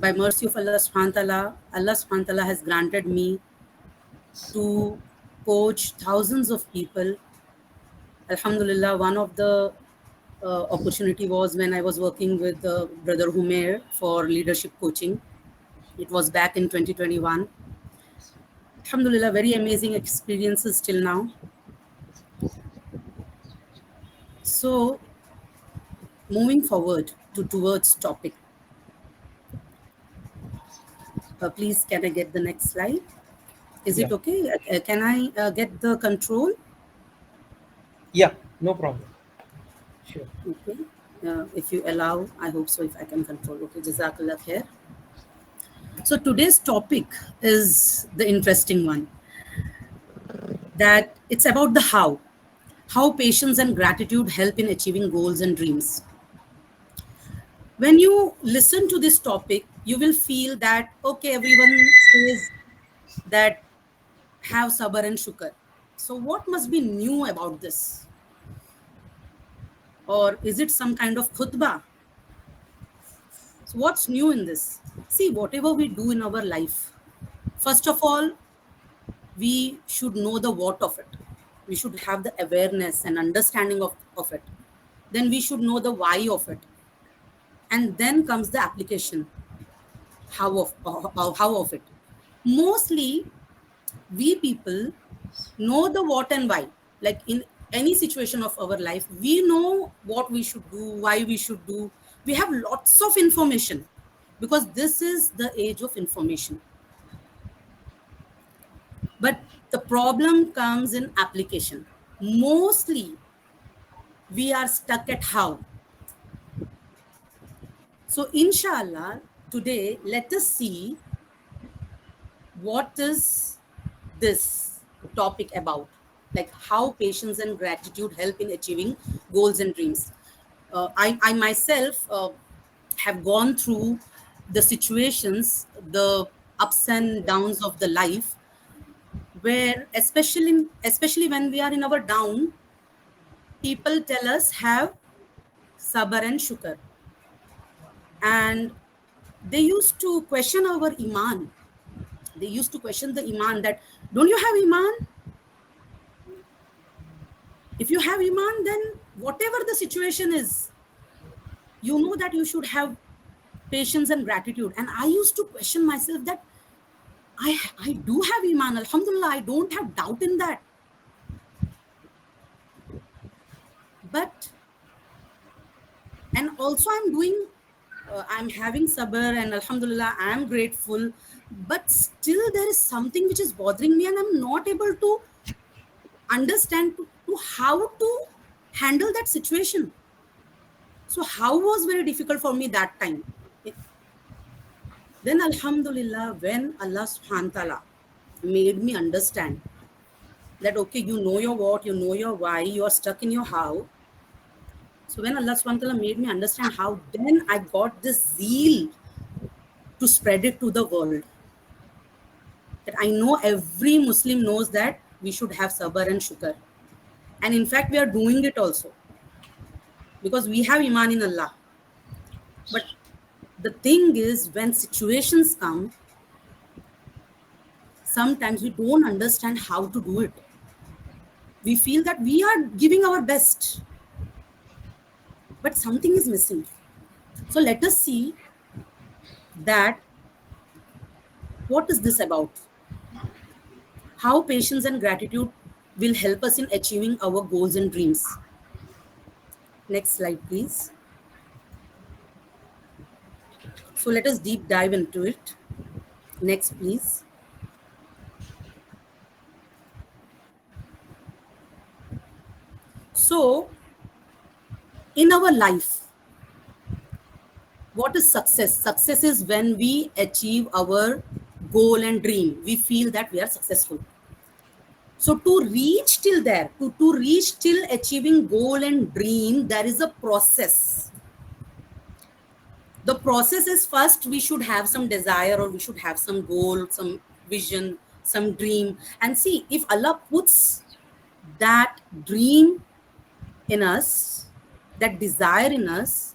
by mercy of Allah subhanahu wa ta'ala, Allah subhanahu wa ta'ala has granted me to coach thousands of people. Alhamdulillah, one of the opportunity was when I was working with Brother Humair for leadership coaching. It was back in 2021. Alhamdulillah, very amazing experiences till now. So, moving forward towards topic. Please, can I get the next slide? Is it okay? Can I get the control? Yeah, no problem. Sure. Okay. If you allow, I hope so, if I can control. Okay, Jazakallah khair. So today's topic is the interesting one. That it's about the how patience and gratitude help in achieving goals and dreams. When you listen to this topic, you will feel that, okay, everyone says that have sabr and shukr. So what must be new about this? Or is it some kind of khutbah? So what's new in this? See, whatever we do in our life, first of all, we should know the what of it. We should have the awareness and understanding of it. Then we should know the why of it. And then comes the application, how of it. Mostly, we people know the what and why. Like in any situation of our life, we know what we should do, why we should do. We have lots of information because this is the age of information. But the problem comes in application. Mostly, we are stuck at how. So, inshallah, today, let us see what is this topic about, like how patience and gratitude help in achieving goals and dreams. I myself have gone through the situations, the ups and downs of the life, where especially when we are in our down, people tell us have sabr and shukr, and they used to question our iman. They used to question the iman, that don't you have iman? If you have iman, then whatever the situation is, you know that you should have patience and gratitude. And I used to question myself that I do have iman, alhamdulillah, I don't have doubt in that. But, and also I'm having sabr and alhamdulillah, I'm grateful, but still there is something which is bothering me and I'm not able to understand to how to handle that situation. So how was very difficult for me that time. Then alhamdulillah, when Allah subhanahu wa ta'ala made me understand that, okay, you know your what, you know your why, you are stuck in your how. So when Allah subhanahu wa ta'ala made me understand how, then I got this zeal to spread it to the world. That I know every Muslim knows that we should have sabr and shukr. And in fact, we are doing it also. Because we have iman in Allah. But the thing is, when situations come, sometimes we don't understand how to do it. We feel that we are giving our best, but something is missing. So let us see that what is this about? How patience and gratitude will help us in achieving our goals and dreams. Next slide, please. So let us deep dive into it. Next, please. So, in our life, what is success? Success is when we achieve our goal and dream. We feel that we are successful. So to reach till there, to reach till achieving goal and dream, there is a process. The process is, first we should have some desire, or we should have some goal, some vision, some dream. And see, if Allah puts that dream in us, that desire in us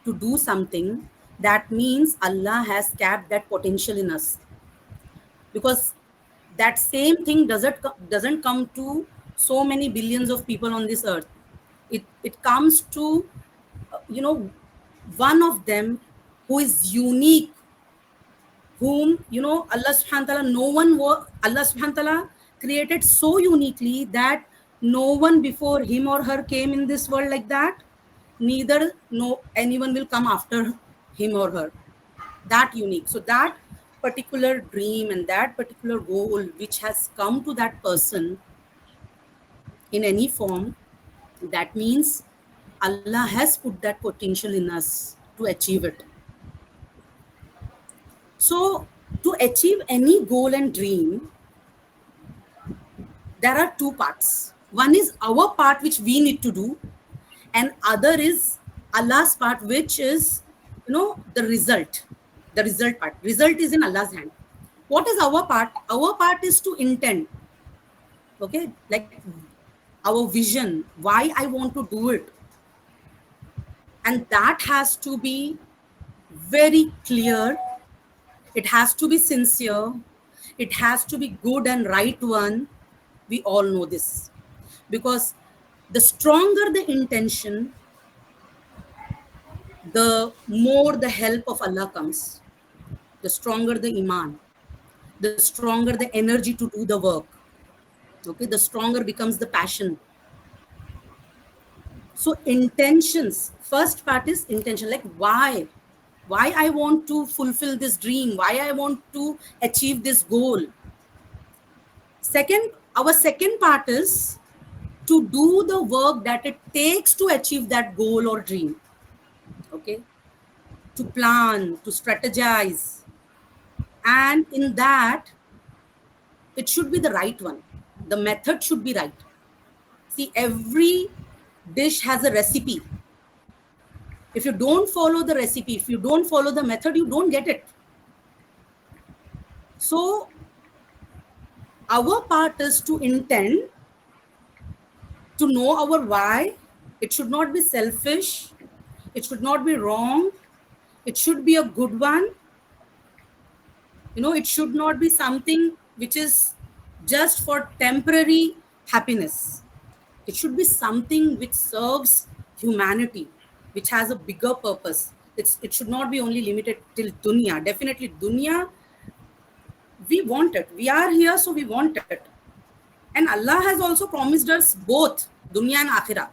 to do something, that means Allah has capped that potential in us, because that same thing doesn't come to so many billions of people on this earth. It comes to you know one of them who is unique, whom Allah subhanahu wa ta'ala, Allah subhanahu wa ta'ala created so uniquely that no one before him or her came in this world like that, neither no anyone will come after him or her, that unique. So that particular dream and that particular goal which has come to that person in any form, that means Allah has put that potential in us to achieve it. So to achieve any goal and dream, there are two parts. One is our part, which we need to do, and other is Allah's part, which is the result. The result part. Result is in Allah's hand. What is our part? Our part is to intend. Okay, like our vision, why I want to do it. And that has to be very clear. It has to be sincere. It has to be good and right one. We all know this. Because the stronger the intention, the more the help of Allah comes. The stronger the iman, the stronger the energy to do the work. Okay, the stronger becomes the passion. So intentions, first part is intention, like why I want to fulfill this dream, why I want to achieve this goal. Our second part is to do the work that it takes to achieve that goal or dream. Okay, to plan, to strategize, and in that it should be the right one. The method should be right. See, every dish has a recipe. If you don't follow the recipe, if you don't follow the method, you don't get it. So our part is to intend, to know our why. It should not be selfish. It should not be wrong. It should be a good one. It should not be something which is just for temporary happiness. It should be something which serves humanity, which has a bigger purpose. It should not be only limited till dunya. Definitely dunya, we want it. We are here, so we want it. And Allah has also promised us both dunya and akhirah.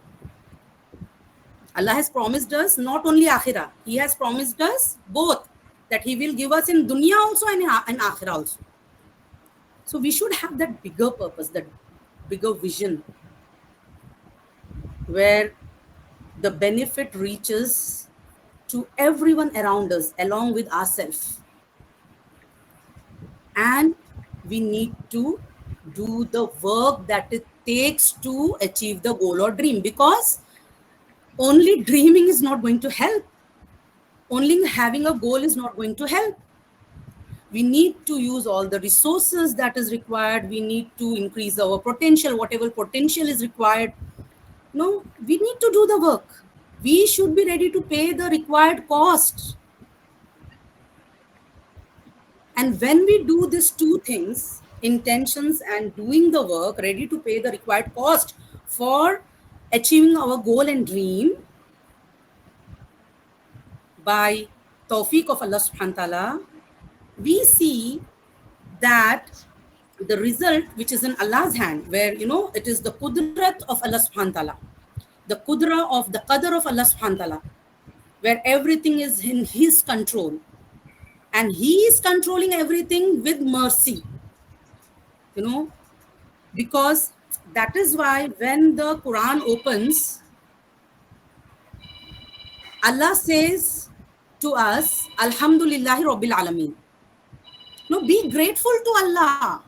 Allah has promised us not only akhirah, He has promised us both, that He will give us in dunya also and in akhirah also. So we should have that bigger purpose, that bigger vision, where the benefit reaches to everyone around us along with ourselves. And we need to do the work that it takes to achieve the goal or dream, because only dreaming is not going to help. Only having a goal is not going to help. We need to use all the resources that is required. We need to increase our potential, whatever potential is required. We need to do the work. We should be ready to pay the required cost. And when we do these two things, intentions and doing the work, ready to pay the required cost for achieving our goal and dream, by tawfiq of Allah subhanahu wa ta'ala, we see that the result which is in Allah's hand, where it is the qudrat of Allah subhanahu wa ta'ala, the qadr of Allah subhanahu wa ta'ala, where everything is in His control, and He is controlling everything with mercy. Because that is why when the Quran opens, Allah says to us, Alhamdulillahi Rabbil Alameen. Be grateful to Allah,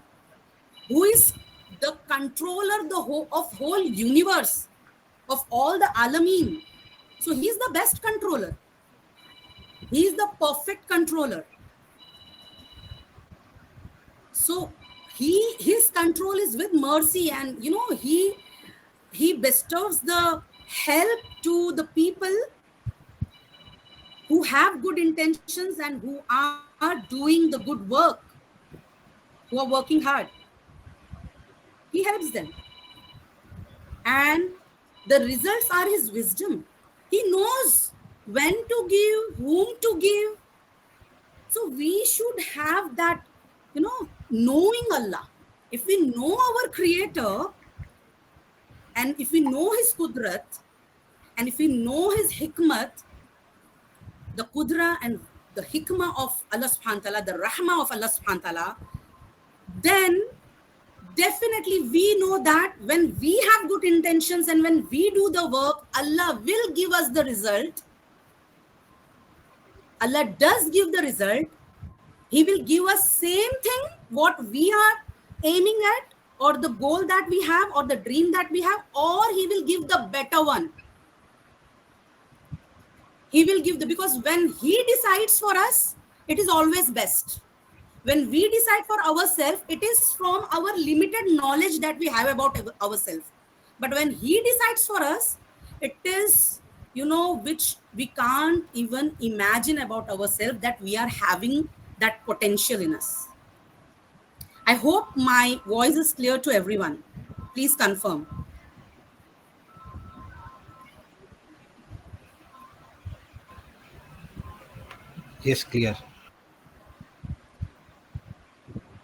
who is the controller of whole universe, of all the Alameen. So He is the best controller. He is the perfect controller. So His control is with mercy, and He bestows the help to the people who have good intentions and who are doing the good work, who are working hard. He helps them. And the results are his wisdom. He knows when to give, whom to give. So we should have that, knowing Allah. If we know our Creator, and if we know His Qudrat, and if we know His Hikmat, the Qudra and the Hikmah of Allah subhanahu wa ta'ala, the Rahmah of Allah subhanahu wa ta'ala, then definitely we know that when we have good intentions and when we do the work, Allah will give us the result. Allah does give the result. He will give us same thing what we are aiming at, or the goal that we have, or the dream that we have, or he will give the better one. He will give because when he decides for us, it is always best. When we decide for ourselves, it is from our limited knowledge that we have about ourselves. But when he decides for us, it is, which we can't even imagine about ourselves, that we are having that potential in us. I hope my voice is clear to everyone. Please confirm. Yes, clear.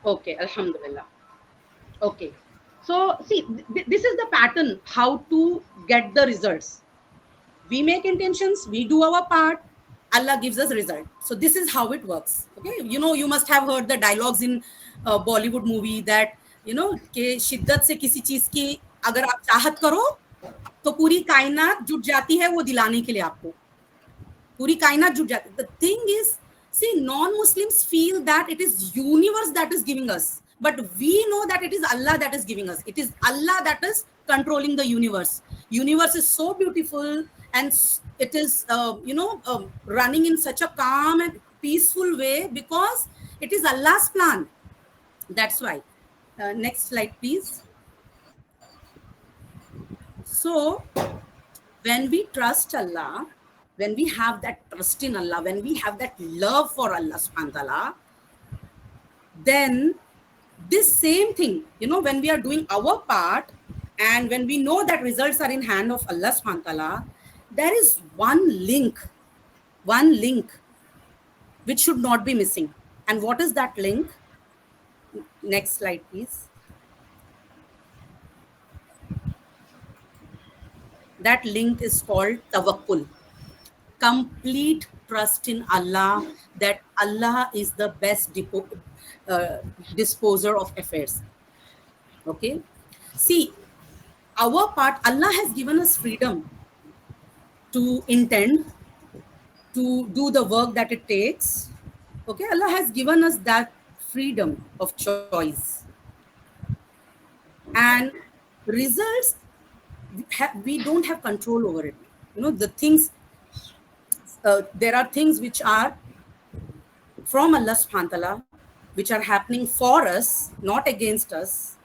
Okay, Alhamdulillah. Okay. So, see, this is the pattern, how to get the results. We make intentions, we do our part, Allah gives us result. So this is how it works. Okay, you must have heard the dialogues in Bollywood movie that कि शिद्दत से किसी चीज की अगर आप चाहत करो तो पूरी कायनात जुट जाती है वो दिलाने के लिए आपको. पूरी कायनात जुट जाती. The thing is, see, non-Muslims feel that it is universe that is giving us, but we know that it is Allah that is giving us. It is Allah that is controlling the universe. Universe is so beautiful, and it is running in such a calm and peaceful way because it is Allah's plan. That's why. Next slide, please. So when we trust Allah, when we have that trust in Allah, when we have that love for Allah subhanahu wa ta'ala, then this same thing, when we are doing our part and when we know that results are in hand of Allah subhanahu wa ta'ala, there is one link which should not be missing. And what is that link? Next slide, please. That link is called tawakkul. Complete trust in Allah, that Allah is the best disposer of affairs. Okay. See, our part, Allah has given us freedom to intend, to do the work that it takes. Okay, Allah has given us that freedom of choice. And results, we don't have control over it. The things, there are things which are from Allah subhanahu wa ta'ala, which are happening for us, not against us,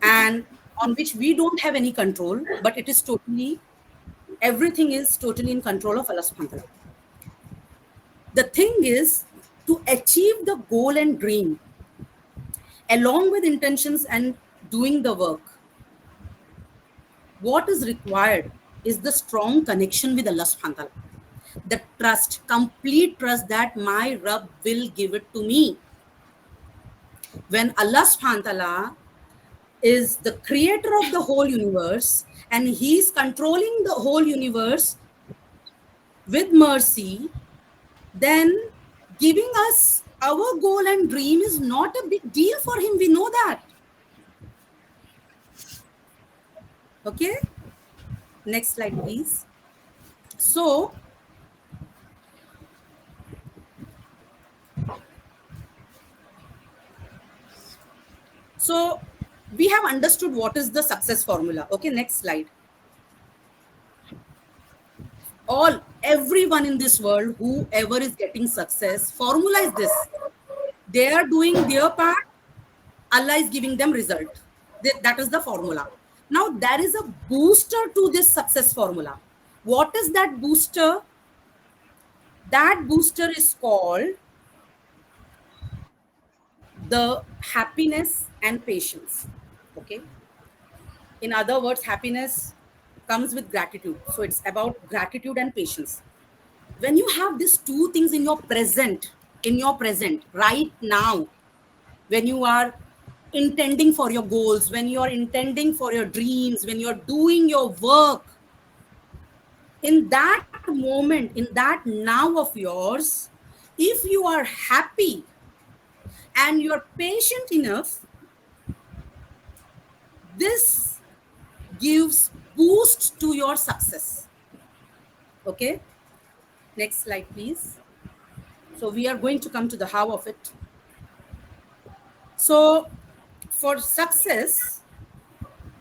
and on which we don't have any control, but it is totally, everything is totally in control of Allah subhanahu wa ta'ala. The thing is, to achieve the goal and dream, along with intentions and doing the work, what is required is the strong connection with Allah subhanahu wa ta'ala. The trust, complete trust that my Rabb will give it to me. When Allah subhanahu wa ta'ala is the creator of the whole universe and he is controlling the whole universe with mercy, then giving us our goal and dream is not a big deal for him. We know that. Okay. Next slide, please. So we have understood what is the success formula. Okay, next slide. Everyone in this world, whoever is getting success, formula is this. They are doing their part, Allah is giving them result. That is the formula. Now there is a booster to this success formula. What is that booster? That booster is called the happiness and patience. Okay. In other words, happiness comes with gratitude. So it's about gratitude and patience. When you have these two things in your present, right now, when you are intending for your goals, when you are intending for your dreams, when you're doing your work, in that moment, in that now of yours, if you are happy and you're patient enough, this gives boost to your success. Okay, next slide please. So we are going to come to the how of it. So for success,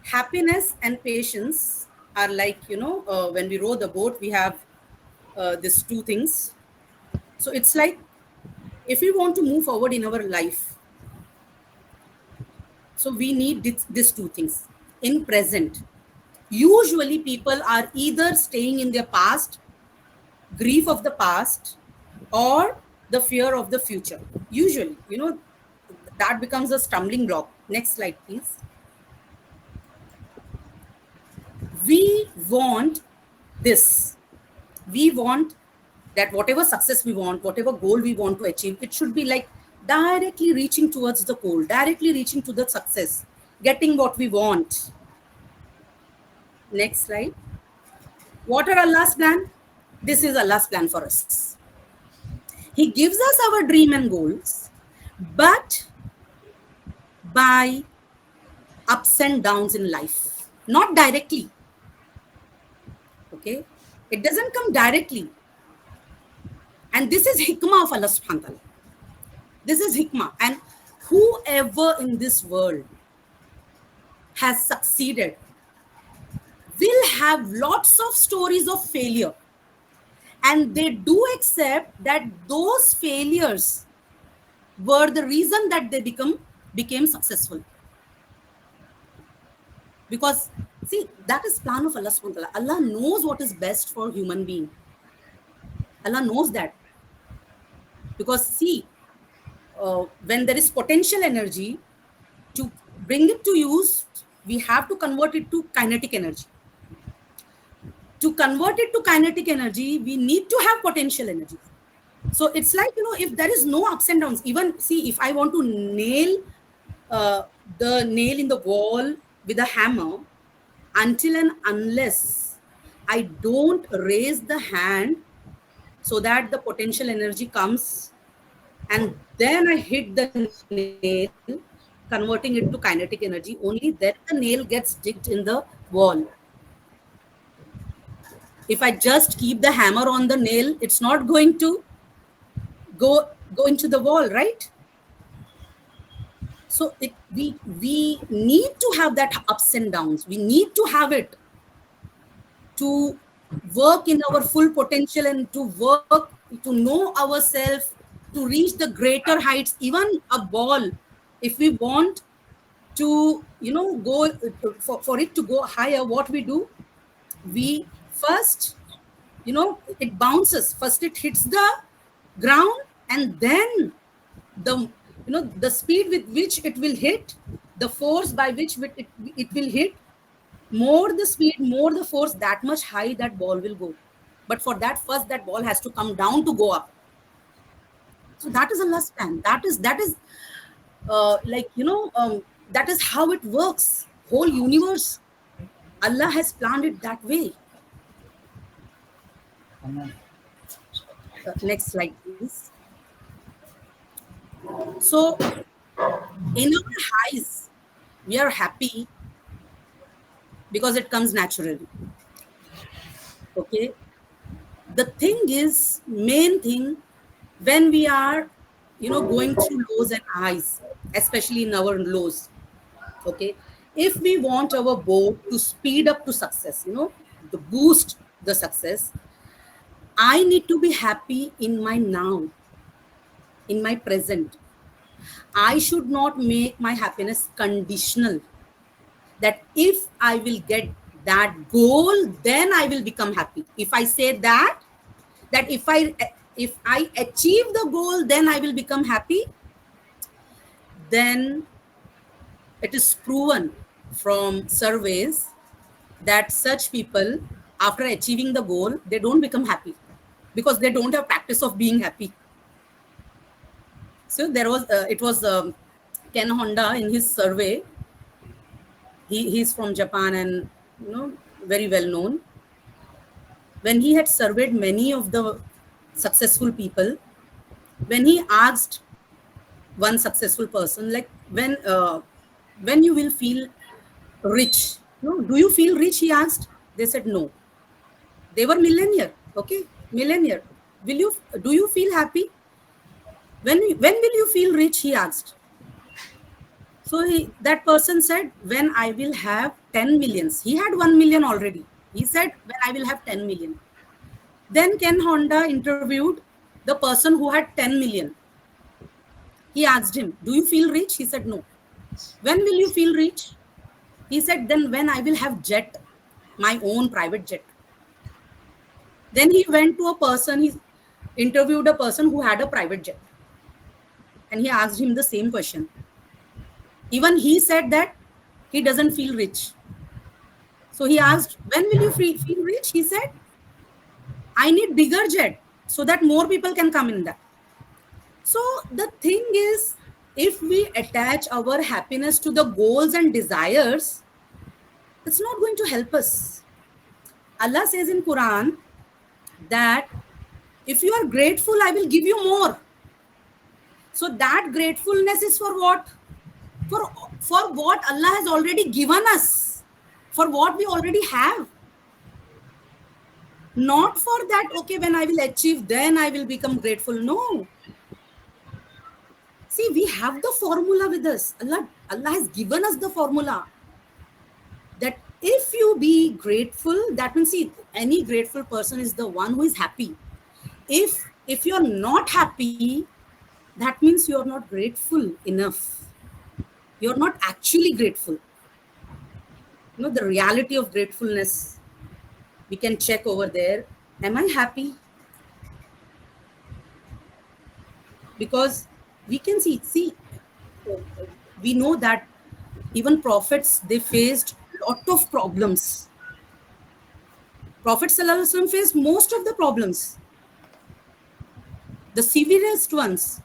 happiness and patience are like, when we row the boat, we have these two things. So it's like, if we want to move forward in our life, so we need these two things in present. Usually people are either staying in their past, grief of the past, or the fear of the future. Usually, that becomes a stumbling block. Next slide please. We want this. We want that whatever success we want, whatever goal we want to achieve, it should be like directly reaching towards the goal, directly reaching to the success, getting what we want. Next slide. What are Allah's plan? This is Allah's plan for us. He gives us our dream and goals, but by ups and downs in life, not directly. Okay, it doesn't come directly. And this is hikmah of Allah subhanahu wa ta'ala. This is hikmah. And whoever in this world has succeeded will have lots of stories of failure. And they do accept that those failures were the reason that they became successful. Because, see, that is plan of Allah subhanahu wa ta'ala. Allah knows what is best for human being. Allah knows that. Because, see, when there is potential energy, to bring it to use, we have to convert it to kinetic energy. To convert it to kinetic energy, we need to have potential energy. So it's like, if there is no ups and downs, even, see, if I want to nail the nail in the wall with a hammer, until and unless I don't raise the hand so that the potential energy comes, and then I hit the nail, converting it to kinetic energy, only then the nail gets digged in the wall. If I just keep the hammer on the nail, it's not going to go into the wall, right? So we need to have that ups and downs. We need to have it to work in our full potential and to work, to know ourselves, to reach the greater heights. Even a ball, if we want to, go for it to go higher, what we do? We first, it bounces. First it hits the ground, and then the speed with which it will hit, the force by which it will hit, more the speed, more the force, that much high that ball will go. But for that, first that ball has to come down to go up. So that is Allah's plan. That is that is how it works. Whole universe, Allah has planned it that way. Next slide, please. So, in our highs, we are happy because it comes naturally. Okay. The thing is, main thing, when we are, going through lows and highs, especially in our lows. Okay. If we want our boat to speed up to success, to boost the success, I need to be happy in my now, in my present. I should not make my happiness conditional. That if I will get that goal, then I will become happy. If I say that if I if I achieve the goal, then I will become happy, then it is proven from surveys that such people, after achieving the goal, they don't become happy because they don't have practice of being happy. So there was, it was Ken Honda in his survey. He's from Japan and very well known. When he had surveyed many of the successful people, when he asked one successful person, like, when you will feel rich, do you feel rich? He asked. They said no. They were millionaire. Okay, millionaire. Do you feel happy? When will you feel rich? He asked. So that person said, when I will have 10 millions. He had 1 million already. He said, when I will have 10 million. Then Ken Honda interviewed the person who had 10 million. He asked him, do you feel rich? He said, no. When will you feel rich? He said, then when I will have jet, my own private jet. Then he went to a person, he interviewed a person who had a private jet. And he asked him the same question. Even he said that he doesn't feel rich. So he asked, when will you feel rich? He said, I need bigger jet so that more people can come in that. So the thing is, if we attach our happiness to the goals and desires, it's not going to help us. Allah says in Quran that if you are grateful, I will give you more. So that gratefulness is for what? For what Allah has already given us, for what we already have. Not for that, okay, when I will achieve, then I will become grateful. No. See, we have the formula with us. Allah has given us the formula that if you be grateful, that means, see, any grateful person is the one who is happy. If you're not happy, that means you're not grateful enough. You're not actually grateful. The reality of gratefulness, we can check over there. Am I happy? Because we can see, we know that even prophets, they faced a lot of problems. Prophet Sallallahu Alaihi Wasallam faced most of the problems, the severest ones.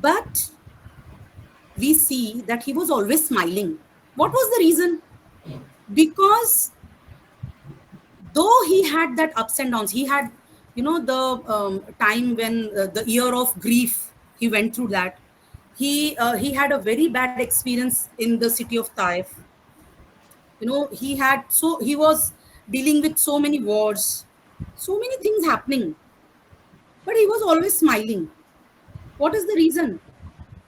But we see that he was always smiling. What was the reason? Because though he had that ups and downs, he had, the time when the year of grief, he went through that. He had a very bad experience in the city of Taif. He was dealing with so many wars, so many things happening. But he was always smiling. What is the reason?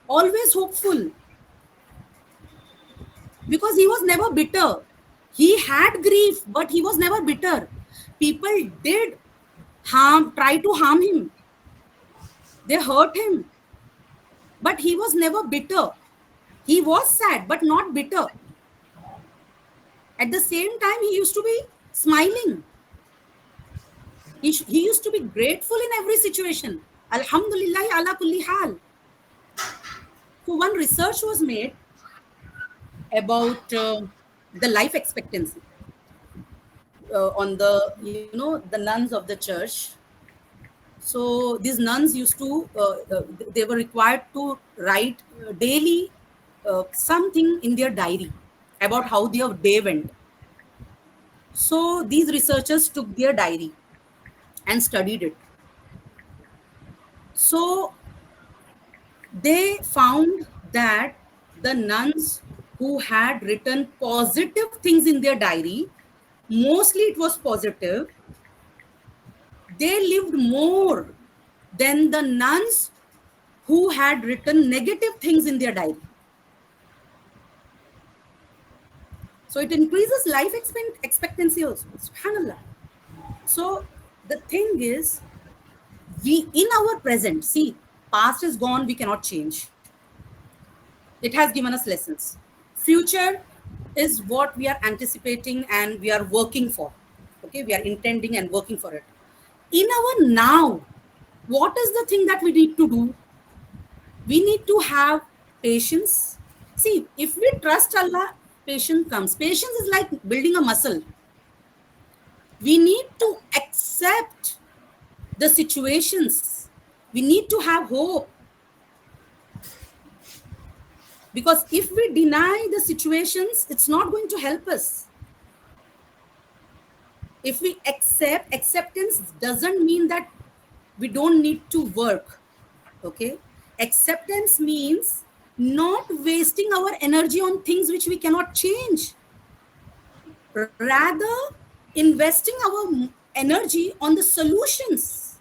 Always hopeful. Because he was never bitter. He had grief, but he was never bitter. People did try to harm him. They hurt him. But he was never bitter. He was sad, but not bitter. At the same time, he used to be smiling. He used to be grateful in every situation. Alhamdulillah ala kulli hal. So one research was made about the life expectancy on the nuns of the church. So these nuns used to, they were required to write daily something in their diary about how their day went. So these researchers took their diary and studied it. So they found that the nuns who had written positive things in their diary, mostly it was positive, they lived more than the nuns who had written negative things in their diary. So it increases life expectancy also. SubhanAllah. So the thing is, we in our present, see, past is gone, we cannot change. It has given us lessons. Future is what we are anticipating and we are working for. Okay, we are intending and working for it. in our now, what is the thing that we need to do? We need to have patience. See, if we trust Allah, patience comes. Patience is like building a muscle. We need to accept the situations. We need to have hope. Because if we deny the situations, it's not going to help us. If we acceptance doesn't mean that we don't need to work. Okay? Acceptance means not wasting our energy on things which we cannot change. Rather, investing our energy on the solutions.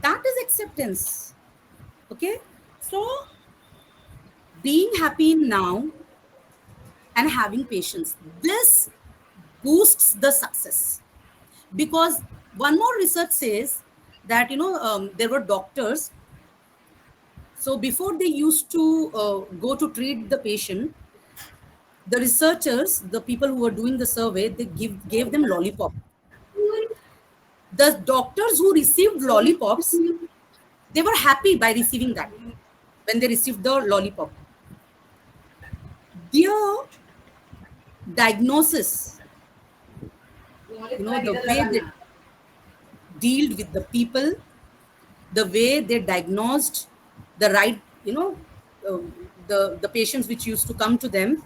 That is acceptance. Okay? So, being happy now and having patience, this boosts the success. Because one more research says that, there were doctors. So before they used to go to treat the patient, the researchers, the people who were doing the survey, they gave them lollipop. The doctors who received lollipops, they were happy by receiving that. When they received the lollipop, their diagnosis, the way they dealt with the people, the way they diagnosed the right, the patients which used to come to them,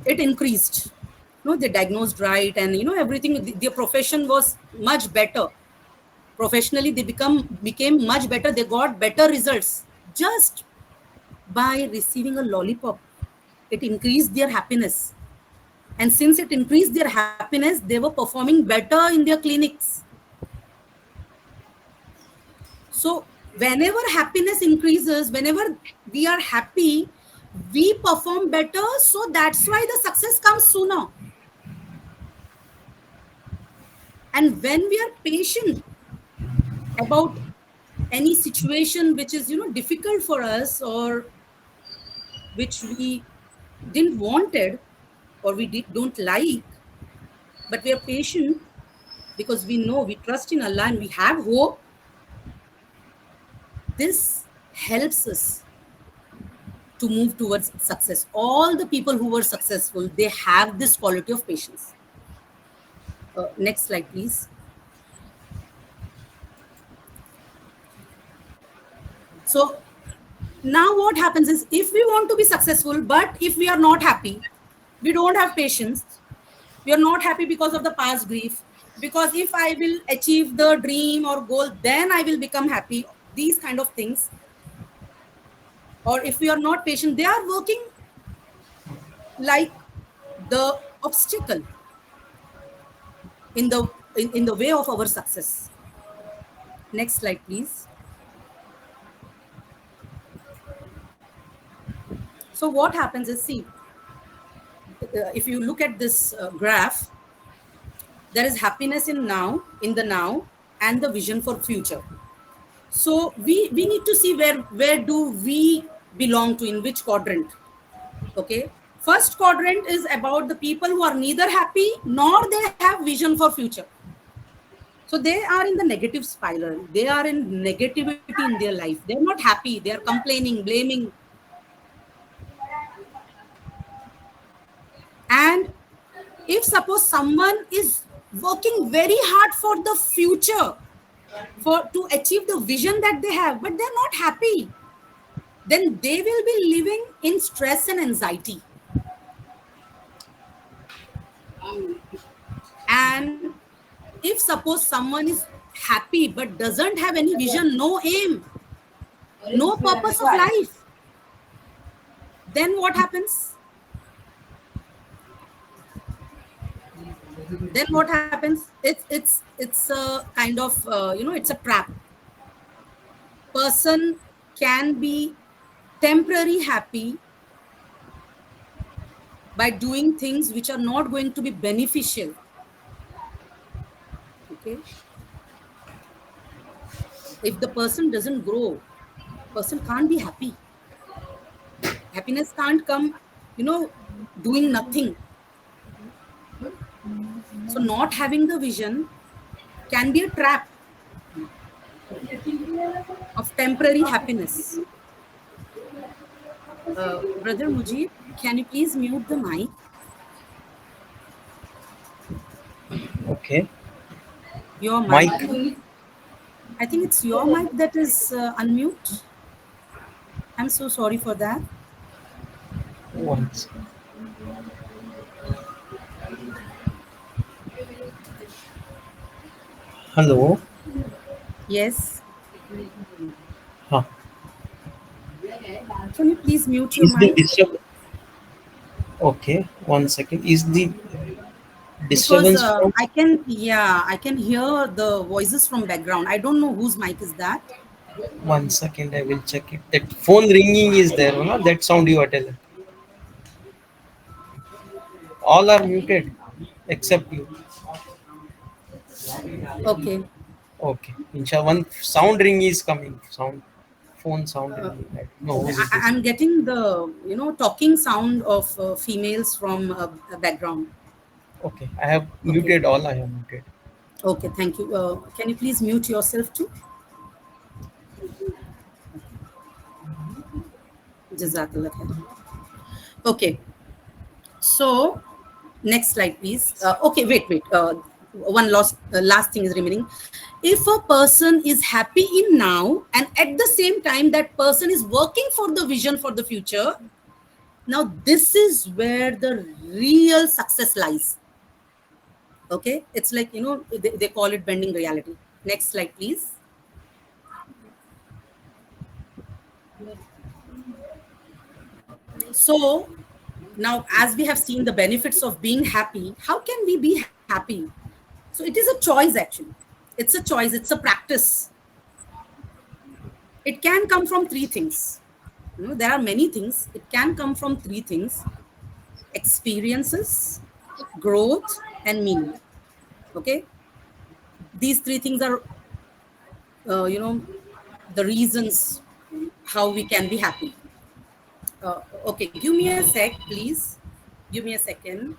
it increased. They diagnosed right, and everything. Their profession was much better. Professionally, they became much better. They got better results just by receiving a lollipop. It increased their happiness, and since it increased their happiness, they were performing better in their clinics. So whenever happiness increases, whenever we are happy, we perform better. So that's why the success comes sooner. And when we are patient about any situation which is, difficult for us, or which we didn't wanted, or we don't like, but we are patient because we know, we trust in Allah and we have hope, this helps us to move towards success. All the people who were successful, they have this quality of patience. Next slide, please. So now what happens is, if we want to be successful, but if we are not happy, we don't have patience, we are not happy because of the past grief, because if I will achieve the dream or goal, then I will become happy, these kind of things. Or if we are not patient, they are working like the obstacle in the way of our success. Next slide, please. So what happens is, see, if you look at this graph, there is happiness in the now, and the vision for future. So we need to see where do we belong to, in which quadrant. Okay, first quadrant is about the people who are neither happy nor they have vision for future. So they are in the negative spiral. They are in negativity in their life. They're not happy. They are complaining, blaming. And if suppose someone is working very hard for the future, to achieve the vision that they have, but they're not happy, then they will be living in stress and anxiety. And if suppose someone is happy but doesn't have any vision, no aim, no purpose of life, then what happens? Then what happens? It's a kind of it's a trap. Person can be temporary happy by doing things which are not going to be beneficial. Okay, if the person doesn't grow, person can't be happy. Happiness can't come doing nothing. So not having the vision can be a trap of temporary happiness. Brother Mujib, can you please mute the mic? Okay. Your mic. Mike. I think it's your mic that is unmute. I'm so sorry for that. Once. Hello. Yes. Huh. Can you please mute your Is the mic? Okay. 1 second. Is the Because disturbance from I can hear the voices from background. I don't know whose mic is that. 1 second? I will check it. That phone ringing is there, no? That sound you are telling. All are muted except you. Okay. Okay. Insha one sound ring is coming. Sound phone sound Uh, ringing. I don't know who okay. is this. I'm getting the talking sound of females from background. Okay. I have Okay. muted all. I have muted. Okay. Thank you. Can you please mute yourself too? Jazakallah khair. Okay. So next slide, please. Okay. Wait. One last thing is remaining. If a person is happy in now and at the same time that person is working for the vision for the future, now this is where the real success lies. Okay, it's like they call it bending reality. Next slide, please. So now, as we have seen the benefits of being happy, how can we be happy? So it is a choice, actually. It's a choice, it's a practice. It can come from three things. There are many things. It can come from three things: experiences, growth, and meaning. Okay, these three things are, the reasons how we can be happy. Okay, give me a sec, please. Give me a second.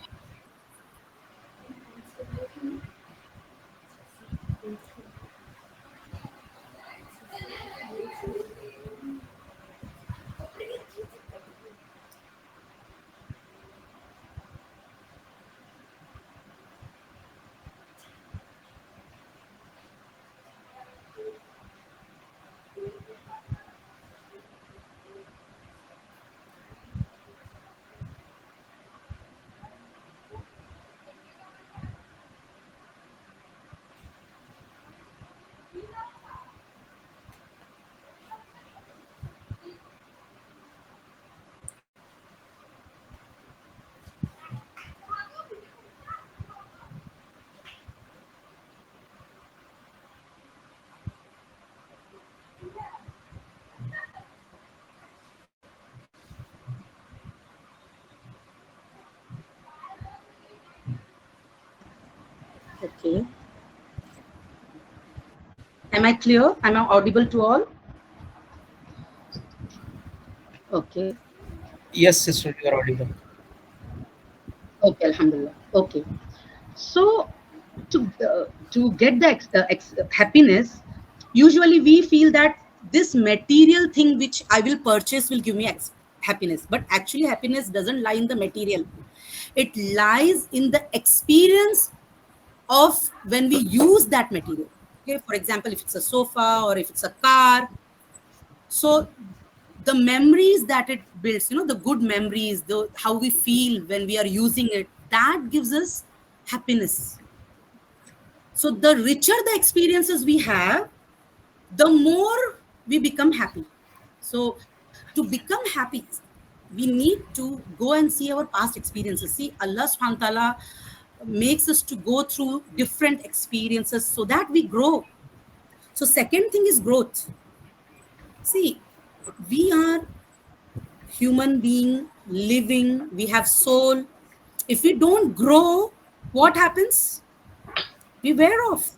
Okay. Am I clear? Am I audible to all? Okay. Yes, sister, you are audible. Okay, Alhamdulillah. Okay. So to get the happiness, usually we feel that this material thing which I will purchase will give me happiness. But actually, happiness doesn't lie in the material. It lies in the experience of when we use that material. Okay, for example, if it's a sofa or if it's a car. So the memories that it builds, the good memories, the how we feel when we are using it, that gives us happiness. So the richer the experiences we have, the more we become happy. So to become happy, we need to go and see our past experiences. See, Allah subhanahu wa ta'ala makes us to go through different experiences so that we grow. So second thing is growth. See, we are human being living, we have soul. If we don't grow, what happens? We wear off.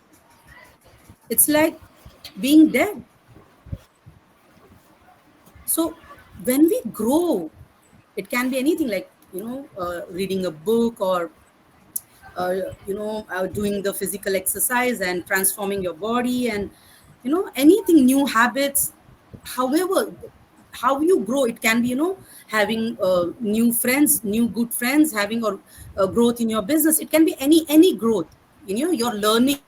It's like being dead. So when we grow, it can be anything like reading a book or doing the physical exercise and transforming your body, and anything, new habits. However, how you grow, it can be having new friends, new good friends, having or growth in your business. It can be any growth. You're learning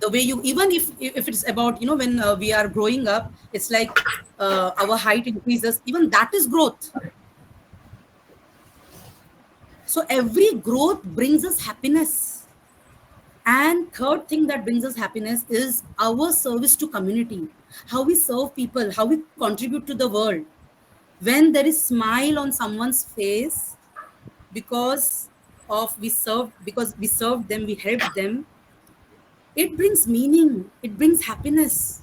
the way you, even if it's about when we are growing up, it's like our height increases, even that is growth. So every growth brings us happiness. And third thing that brings us happiness is our service to community, how we serve people, how we contribute to the world. When there is smile on someone's face because because we served them, we helped them, it brings meaning, it brings happiness.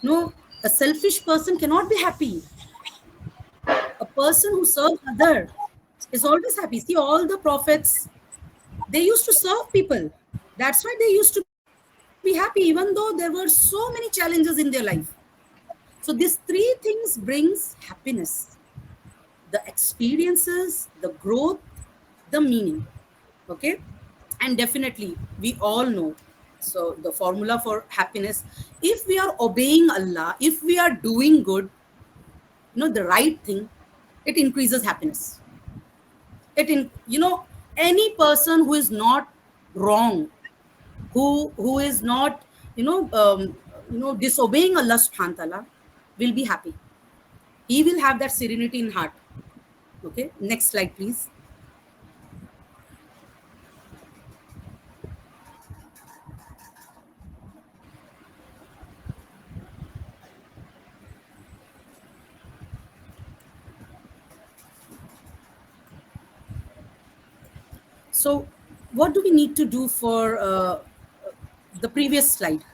No, a selfish person cannot be happy. A person who serves other is always happy. See, all the prophets, they used to serve people. That's why they used to be happy, even though there were so many challenges in their life. So these three things brings happiness: the experiences, the growth, the meaning. Okay. And definitely we all know, so the formula for happiness, if we are obeying Allah, if we are doing good, the right thing, it increases happiness. Any person who is not wrong, who is not disobeying Allah subhanahu wa ta'ala, will be happy. He will have that serenity in heart. Okay, next slide please. So what do we need to do for the previous slide?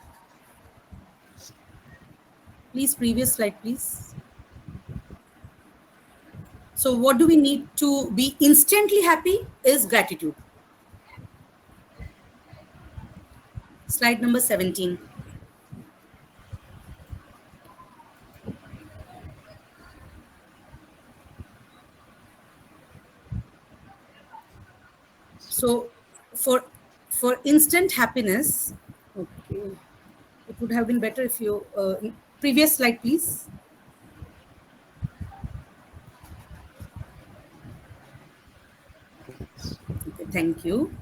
Please, previous slide, please. So what do we need to be instantly happy is gratitude. Slide number 17. So for instant happiness, okay, it would have been better if you previous slide please. Okay, thank you.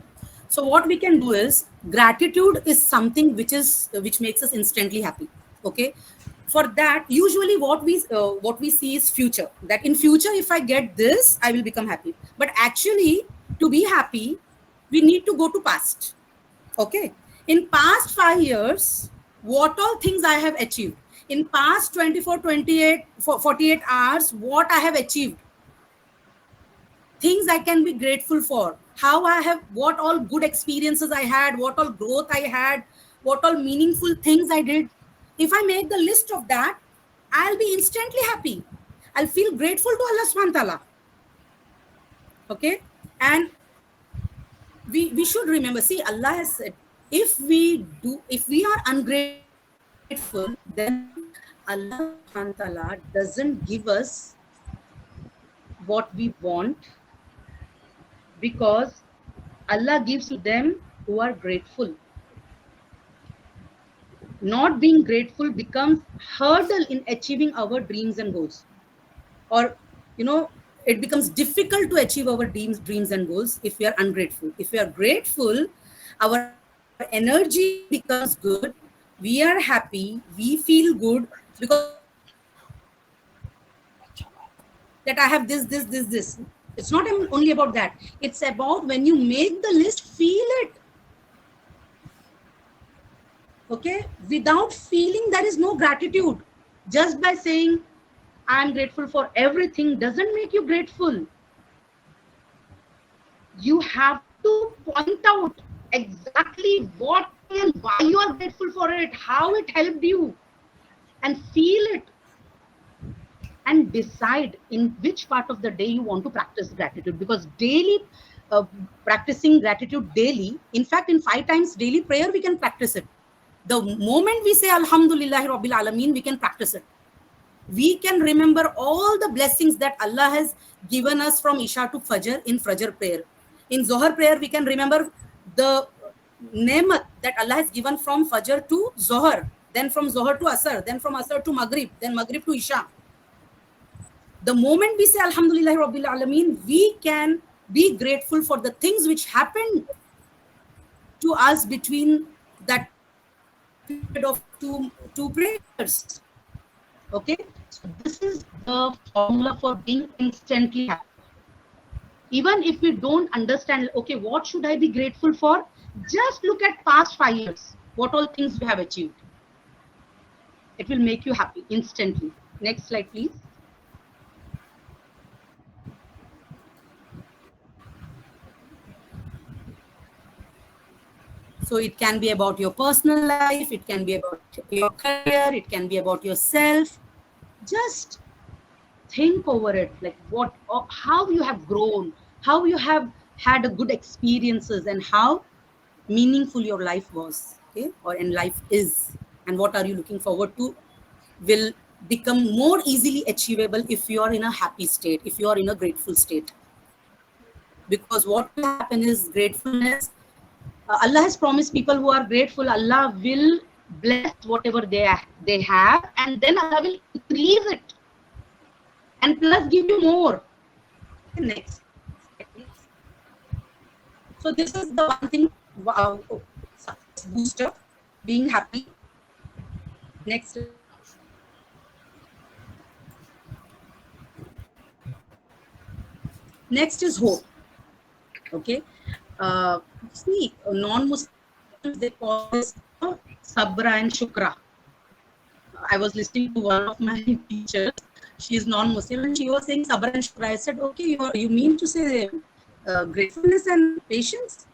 So what we can do is, gratitude is something which makes us instantly happy. Okay, for that, usually what we see is future, that in future if I get this, I will become happy. But actually, to be happy, we need to go to past. Okay, in past 5 years, what all things I have achieved, in past 24, 28, 48 hours, what I have achieved, things I can be grateful for, how I have, what all good experiences I had, what all growth I had, what all meaningful things I did. If I make the list of that, I'll be instantly happy. I'll feel grateful to Allah subhanahu wa ta'ala. Okay, and we should remember, see, Allah has said, if we are ungrateful, then Allah subhanahu wa ta'ala doesn't give us what we want, because Allah gives to them who are grateful. Not being grateful becomes hurdle in achieving our dreams and goals, or it becomes difficult to achieve our dreams and goals if we are ungrateful. If we are grateful, our energy becomes good, we are happy, we feel good, because that I have this. It's not only about that. It's about when you make the list, feel it. Okay, without feeling, there is no gratitude. Just by saying I'm grateful for everything doesn't make you grateful. You have to point out exactly what and why you are grateful for it, how it helped you, and feel it, and decide in which part of the day you want to practice gratitude. Because daily practicing gratitude daily, in fact, in 5 times daily prayer, we can practice it. The moment we say Alhamdulillah Rabbil Alameen, we can practice it. we can remember all the blessings that Allah has given us from Isha to Fajr in Fajr prayer. In Zohar prayer, we can remember the nemat that Allah has given from Fajr to Zohar, then from Zohar to Asr, then from Asr to Maghrib, then Maghrib to Isha. The moment we say Alhamdulillah Rabbil Alameen, we can be grateful for the things which happened to us between that period of two prayers. Okay, so this is the formula for being instantly happy. Even if we don't understand, okay, what should I be grateful for? Just look at past 5 years, what all things you have achieved. It will make you happy instantly. Next slide, please. So it can be about your personal life, it can be about your career, it can be about yourself. Just think over it, like what, or how you have grown, how you have had a good experiences, and how meaningful your life was, okay, or in life is, and what are you looking forward to will become more easily achievable if you are in a happy state, if you are in a grateful state. Because what will happen is gratefulness. Allah has promised people who are grateful, Allah will bless whatever they have, and then Allah will increase it and plus give you more. Next. So this is the one thing, booster, being happy. Next. Next is hope. Okay. See, non-Muslims, they call this sabra and shukra. I was listening to one of my teachers. She is non-Muslim and she was saying sabra and shukra. I said, okay, you mean to say gratefulness and patience?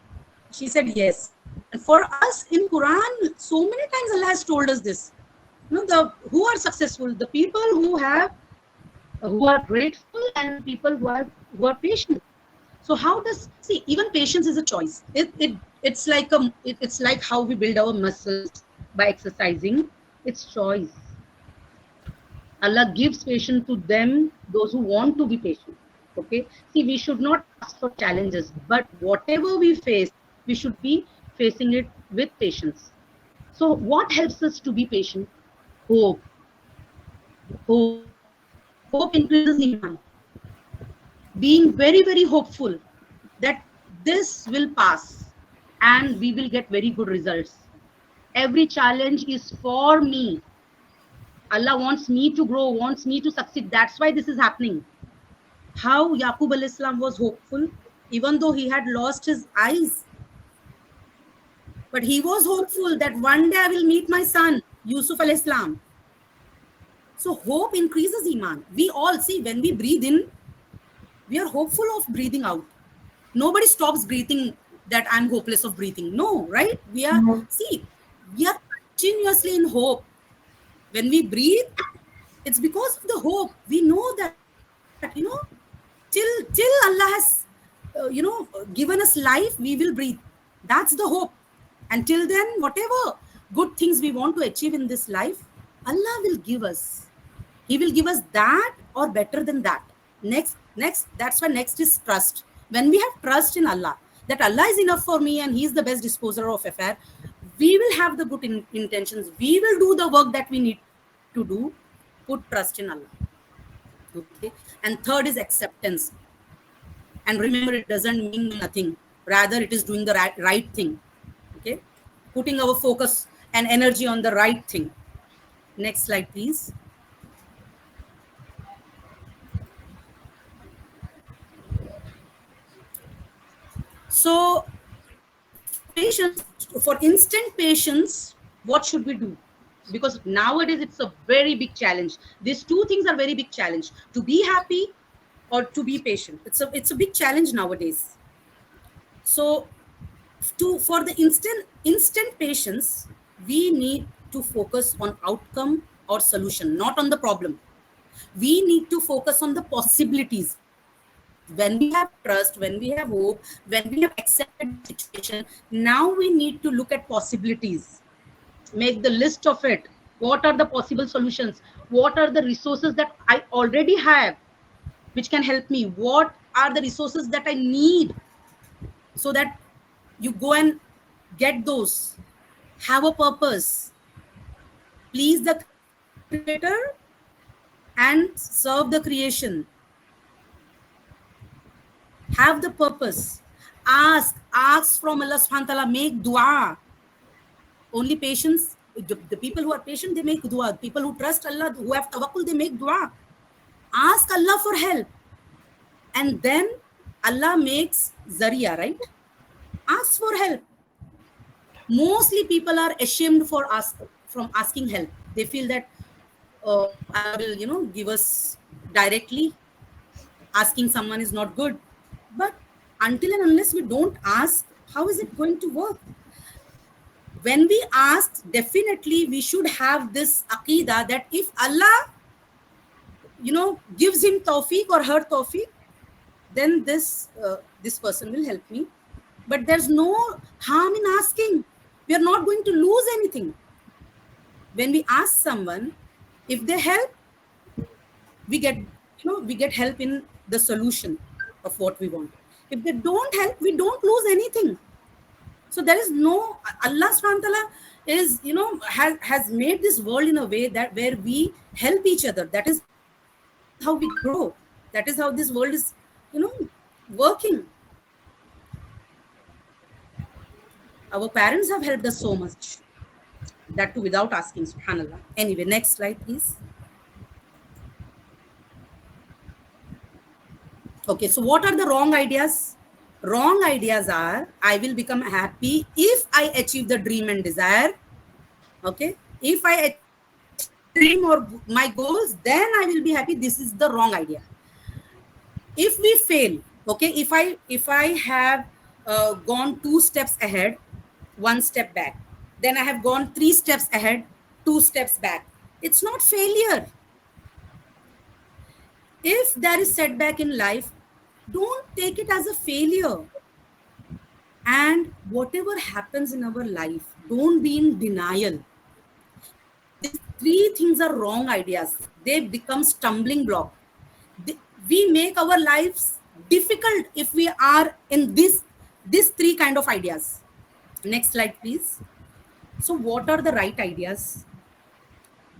She said, yes. And for us in Quran, so many times Allah has told us this. You know, who are successful? The people who are grateful and people who are patient. So how does, see, even patience is a choice. It's like how we build our muscles by exercising. It's choice. Allah gives patience to them, those who want to be patient. Okay. See, we should not ask for challenges, but whatever we face, we should be facing it with patience. So what helps us to be patient? Hope. Hope increases iman. Being very, very hopeful that this will pass and we will get very good results. Every challenge is for me. Allah wants me to grow, wants me to succeed. That's why this is happening. How Yaqub alayhi salam was hopeful, even though he had lost his eyes. But he was hopeful that one day I will meet my son, Yusuf alayhi salam. So hope increases iman. We all see, when we breathe in, we are hopeful of breathing out. Nobody stops breathing that I'm hopeless of breathing. No, right? We are, we are continuously in hope. When we breathe, it's because of the hope. We know that, till Allah has, given us life, we will breathe. That's the hope. Until then, whatever good things we want to achieve in this life, Allah will give us. He will give us that or better than that. Next, that's why next is trust. When we have trust in Allah, that Allah is enough for me and He is the best disposer of affair, we will have the good intentions. We will do the work that we need to do. Put trust in Allah. Okay. And third is acceptance. And remember, it doesn't mean nothing. Rather, it is doing the right thing. Okay. Putting our focus and energy on the right thing. Next slide, please. So, patience, for instant patience, what should we do? Because nowadays it's a very big challenge. These two things are very big challenge: to be happy or to be patient. It's a big challenge nowadays. So, for the instant patience, we need to focus on outcome or solution, not on the problem. We need to focus on the possibilities. When we have trust, when we have hope, when we have accepted the situation, now we need to look at possibilities. Make the list of it. What are the possible solutions? What are the resources that I already have which can help me? What are the resources that I need, so that you go and get those, have a purpose, please the creator and serve the creation. Have the purpose. Ask from Allah subhanahu wa ta'ala, make dua. Only patience, the people who are patient, they make dua. People who trust Allah, who have tawakkul, they make dua. Ask Allah for help. And then Allah makes zariya, right? Ask for help. Mostly people are ashamed from asking help. They feel that Allah will, give us directly. Asking someone is not good. But until and unless we don't ask, how is it going to work? When we ask, definitely we should have this aqidah that if Allah, gives him tawfiq or her tawfiq, then this person will help me. But there's no harm in asking. We are not going to lose anything. When we ask someone, if they help, we get help in the solution of what we want. If they don't help, we don't lose anything. So there is no, Allah subhanahu wa ta'ala is, has made this world in a way that where we help each other. That is how we grow. That is how this world is, working. Our parents have helped us so much. That too without asking, subhanallah. Anyway, next slide, please. Okay, so what are the wrong ideas? Wrong ideas are, I will become happy if I achieve the dream and desire. Okay, if I achieve the dream or my goals, then I will be happy. This is the wrong idea. If we fail, okay, if I have gone 2 steps ahead, 1 step back, then I have gone 3 steps ahead, 2 steps back, it's not failure. If there is setback in life, don't take it as a failure. And whatever happens in our life, don't be in denial. These 3 things are wrong ideas. They become stumbling block. We make our lives difficult if we are in these 3 kind of ideas. Next slide, please. So what are the right ideas?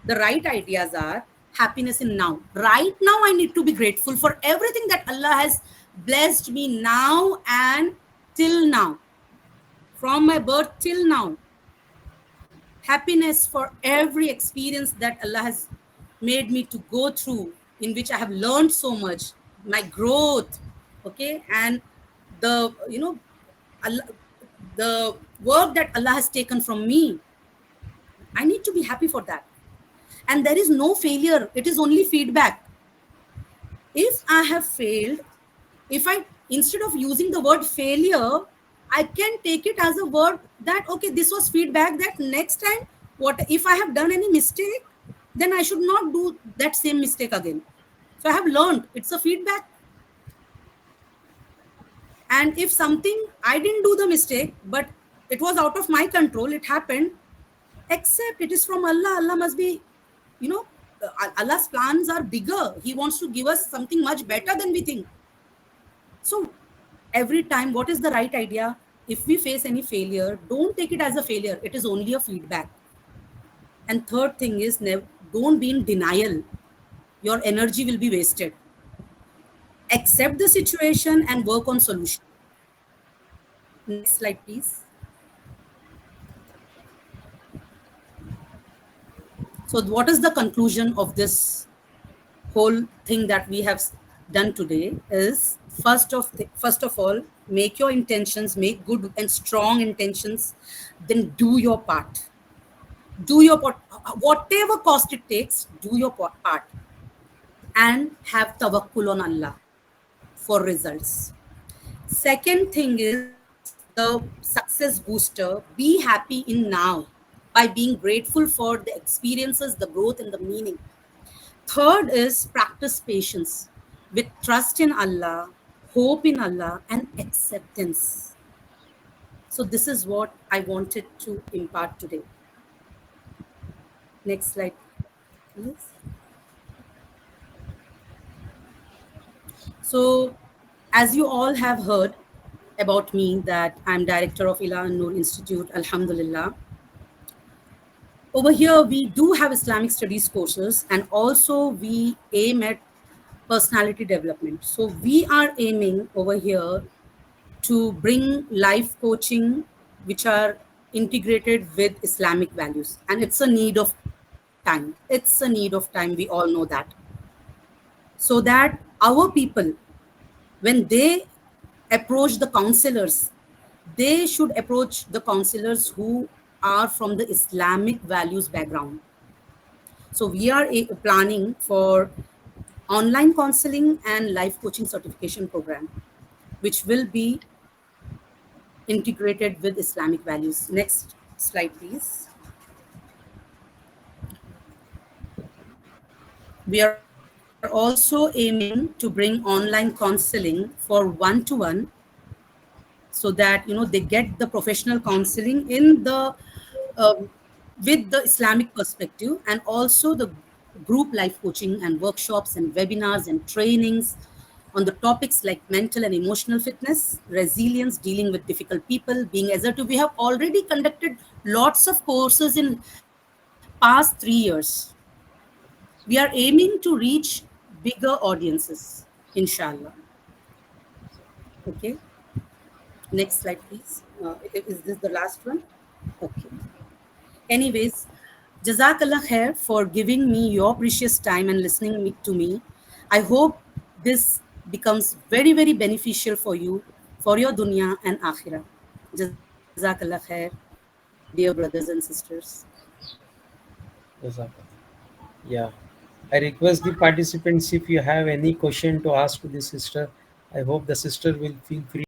The right ideas are happiness in now. Right now, I need to be grateful for everything that Allah has blessed me now and till now. From my birth till now. Happiness for every experience that Allah has made me to go through, in which I have learned so much, my growth, okay, and the, Allah, the work that Allah has taken from me. I need to be happy for that. And there is no failure. It is only feedback. If I have failed, instead of using the word failure, I can take it as a word that, okay, this was feedback, that next time, what if I have done any mistake, then I should not do that same mistake again. So I have learned, it's a feedback. And if something, I didn't do the mistake, but it was out of my control, it happened, accept it is from Allah. Allah must be, Allah's plans are bigger. He wants to give us something much better than we think. So every time, what is the right idea? If we face any failure, don't take it as a failure. It is only a feedback. And third thing is, don't be in denial. Your energy will be wasted. Accept the situation and work on solution. Next slide, please. So what is the conclusion of this whole thing that we have done today is, first of all, make your intentions, make good and strong intentions, then do your part. Do your part, whatever cost it takes, do your part, and have tawakkul on Allah for results. Second thing is the success booster, be happy in now by being grateful for the experiences, the growth, and the meaning. Third is practice patience with trust in Allah, hope in Allah, and acceptance. So this is what I wanted to impart today. Next slide, please. So, as you all have heard about me, that I'm director of Ila An Noor Institute, Alhamdulillah. Over here, we do have Islamic studies courses, and also we aim at personality development. So we are aiming over here to bring life coaching, which are integrated with Islamic values. And it's a need of time. It's a need of time. We all know that. So that our people, when they approach the counselors, they should approach the counselors who are from the Islamic values background. So we are planning for online counseling and life coaching certification program, which will be integrated with Islamic values. Next slide, please. We are also aiming to bring online counseling for one-to-one, so that they get the professional counseling in the um, with the Islamic perspective, and also the group life coaching and workshops and webinars and trainings on the topics like mental and emotional fitness, resilience, dealing with difficult people, being assertive. We have already conducted lots of courses in past 3 years. We are aiming to reach bigger audiences, inshallah. Okay. Next slide, please. Is this the last one? Okay. Anyways, Jazakallah khair for giving me your precious time and listening to me. I hope this becomes very, very beneficial for you, for your dunya and akhirah. Jazakallah khair, dear brothers and sisters. Jazakallah. Yeah. I request the participants, if you have any question to ask to the sister, I hope the sister will feel free